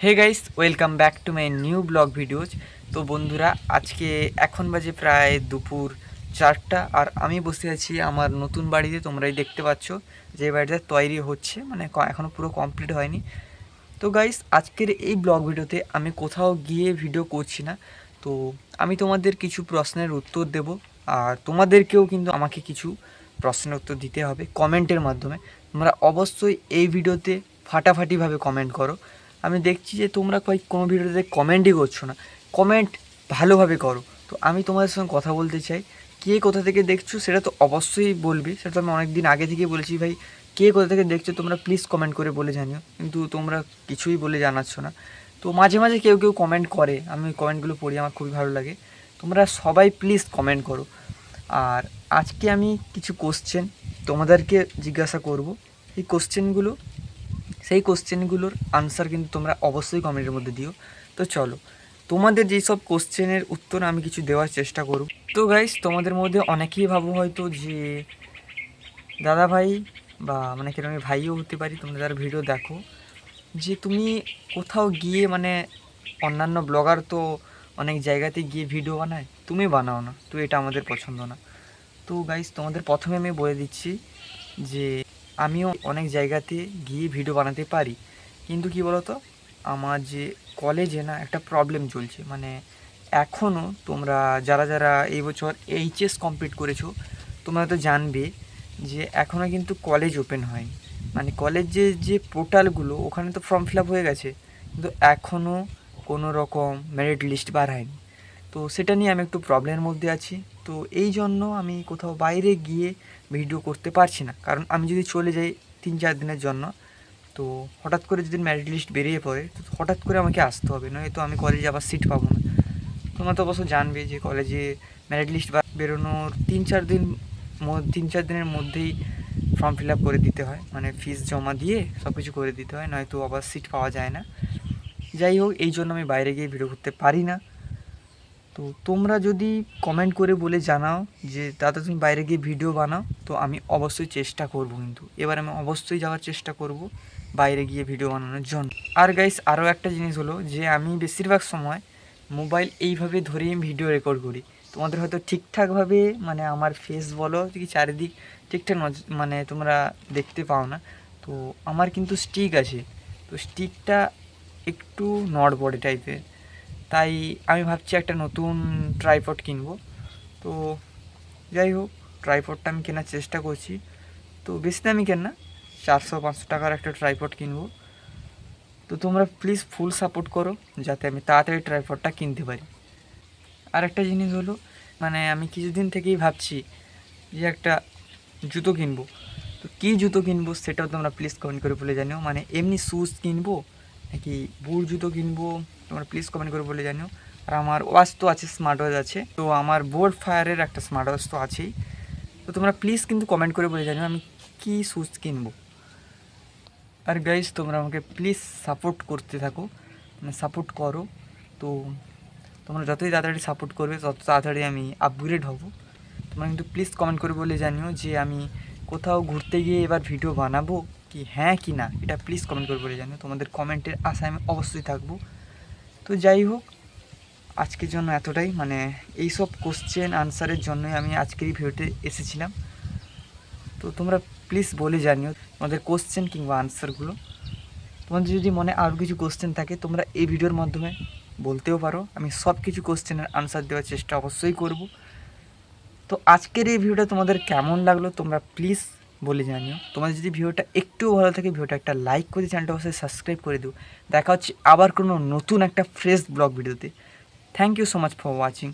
Hey guys, welcome back to my new blog videos. তো বন্ধুরা, আজকে এখন বাজে প্রায় দুপুর 4টা, আর আমি বসে আছি আমার নতুন বাড়িতে। তোমরাই দেখতে পাচ্ছ যে বাড়িটা তৈরি হচ্ছে, মানে এখনও পুরো কমপ্লিট হয়নি। তো গাইস, আজকের এই ব্লগ ভিডিওতে আমি কোথাও গিয়ে ভিডিও করছি না। তো আমি তোমাদের কিছু প্রশ্নের উত্তর দেব, আর তোমাদেরকেও কিন্তু আমাকে কিছু প্রশ্নের উত্তর দিতে হবে কমেন্টের মাধ্যমে। তোমরা অবশ্যই এই ভিডিওতে ফাটাফাটিভাবে কমেন্ট করো। আমি দেখছি যে তোমরা কোনো ভিডিওতে কমেন্টই করছো না। কমেন্ট ভালোভাবে করো। তো আমি তোমাদের সঙ্গে কথা বলতে চাই। কে কোথা থেকে দেখছো সেটা তো অবশ্যই বলবি, সেটা তো আমি অনেক দিন আগে থেকেই বলেছি ভাই। কে কোথা থেকে দেখছো তোমরা প্লিজ কমেন্ট করে বলে জানিও, কিন্তু তোমরা কিছুই বলে জানাচ্ছ না। তো মাঝে মাঝে কেউ কেউ কমেন্ট করে, আমি কমেন্টগুলো পড়ি, আমার খুবই ভালো লাগে। তোমরা সবাই প্লিজ কমেন্ট করো। আর আজকে আমি কিছু কোশ্চেন তোমাদেরকে জিজ্ঞাসা করব। সেই কোশ্চেনগুলোর আনসার কিন্তু তোমরা অবশ্যই কমেন্টের মধ্যে দিও। তো চলো, তোমাদের যেই সব কোশ্চেনের উত্তর আমি কিছু দেওয়ার চেষ্টা করব। তো গাইস, তোমাদের মধ্যে অনেকেই ভাবো হয়তো যে দাদা ভাই, বা মানে কিরকম আমি ভাইও হতে পারি, তোমরা যারা ভিডিও দেখো, যে তুমি কোথাও গিয়ে মানে অন্যান্য ব্লগার তো অনেক জায়গাতে গিয়ে ভিডিও বানায়, তুমি বানাও না, তো এটা আমাদের পছন্দ না। তো গাইস, তোমাদের প্রথমে আমি বলে দিচ্ছি যে আমিও অনেক জায়গাতে গিয়ে ভিডিও বানাতে পারি, কিন্তু কি বলতো, আমার যে কলেজে না একটা প্রবলেম চলছে। মানে এখনও তোমরা যারা যারা এই বছর এইচএস কমপ্লিট করেছো, তোমরা তো জানবে যে এখনও কিন্তু কলেজ ওপেন হয়নি। মানে কলেজে যে পোর্টালগুলো, ওখানে তো ফর্ম ফিল আপ হয়ে গেছে, কিন্তু এখনও কোনো রকম মেরিট লিস্ট বার হয়নি। তো সেটা নিয়ে আমি একটু প্রবলেমের মধ্যে আছি। তো এই জন্য আমি কোথাও বাইরে গিয়ে ভিডিও করতে পারছি না, কারণ আমি যদি চলে যাই 3-4 দিনের জন্য, তো হঠাৎ করে যদি মেরিট লিস্ট বেরিয়ে পড়ে, তো হঠাৎ করে আমাকে আসতে হবে, নয়তো আমি কলেজে আবার সিট পাবো না। তোমরা তো অবশ্য জানবে যে কলেজে মেরিট লিস্ট বেরোনোর 3-4 দিনের মধ্যেই ফর্ম ফিল আপ করে দিতে হয়, মানে ফিস জমা দিয়ে সব কিছু করে দিতে হয়, নয়তো আবার সিট পাওয়া যায় না। যাই হোক, এই জন্য আমি বাইরে গিয়ে ভিডিও করতে পারি না। তো তোমরা যদি কমেন্ট করে বলে জানাও যে দাদা তুমি বাইরে গিয়ে ভিডিও বানাও, তো আমি অবশ্যই চেষ্টা করব। কিন্তু এবার আমি অবশ্যই যাওয়ার চেষ্টা করব বাইরে গিয়ে ভিডিও বানানোর জন্য। আর গাইস, আরও একটা জিনিস হলো যে আমি বেশিরভাগ সময় মোবাইল এইভাবে ধরেই ভিডিও রেকর্ড করি। তোমাদের হয়তো ঠিকঠাকভাবে মানে আমার ফেস বলো কি চারিদিক ঠিকঠাক মানে তোমরা দেখতে পাও না। তো আমার কিন্তু স্টিক আছে, তো স্টিকটা একটু নড়বড়ে টাইপের, তাই আমি ভাবছি একটা নতুন ট্রাইপড কিনবো। তো যাই হোক, ট্রাইপডটা আমি কেনার চেষ্টা করছি। তো বেশি দামি কেন না, 400-500 টাকার একটা ট্রাইপড কিনবো। তো তোমরা প্লিজ ফুল সাপোর্ট করো যাতে আমি তাড়াতাড়ি ট্রাইপডটা কিনতে পারি। আর একটা জিনিস হলো, মানে আমি কিছুদিন থেকেই ভাবছি যে একটা জুতো কিনবো। তো কী জুতো কিনবো সেটাও তোমরা প্লিজ কমেন্ট করে বলে জানিও। মানে এমনি শ্যুজ কিনবো নাকি বুট জুতো কিনবো, তোমরা প্লিজ কমেন্ট করে বলে জানিও। আর আমার ওয়াচ তো আছে, স্মার্ট ওয়াচ আছে, তো আমার বোট ফায়ারের একটা স্মার্ট ওয়াচ তো আছেই। তো তোমরা প্লিজ কিন্তু কমেন্ট করে বলে জানিও আমি কী শ্যুজ কিনবো। আর গাইজ, তোমরা আমাকে প্লিজ সাপোর্ট করতে থাকো, মানে সাপোর্ট করো। তো তোমরা যতই তাড়াতাড়ি সাপোর্ট করবে তত তাড়াতাড়ি আমি আপগ্রেড হব। তোমরা কিন্তু প্লিজ কমেন্ট করে বলে জানিও যে আমি কোথাও ঘুরতে গিয়ে এবার ভিডিও বানাবো কি হ্যাঁ কি না, এটা প্লিজ কমেন্ট করে বলে জানিও। তোমাদের কমেন্টের আশায় আমি অবশ্যই থাকবো। তো যাই হোক, আজকের জন্য এতটাই। মানে এই সব কোশ্চেন আনসারের জন্যই আমি আজকের এই ভিডিওতে এসেছিলাম। তো তোমরা প্লিজ বলে জানিও তোমাদের কোশ্চেন কিংবা আনসারগুলো। তোমাদের যদি মনে আরও কিছু কোশ্চেন থাকে, তোমরা এই ভিডিওর মাধ্যমে বলতেও পারো, আমি সব কিছু কোশ্চেনের আনসার দেওয়ার চেষ্টা অবশ্যই করব। তো আজকের এই ভিডিওটা তোমাদের কেমন লাগলো তোমরা প্লিজ বলে জানিও। তোমাদের যদি ভিডিওটা একটুও ভালো থাকে, ভিডিওটা একটা লাইক করে চ্যানেলটা অবশ্যই সাবস্ক্রাইব করে দিও। দেখা হচ্ছে আবার কোনো নতুন একটা ফ্রেশ ব্লগ ভিডিওতে। Thank you so much for watching.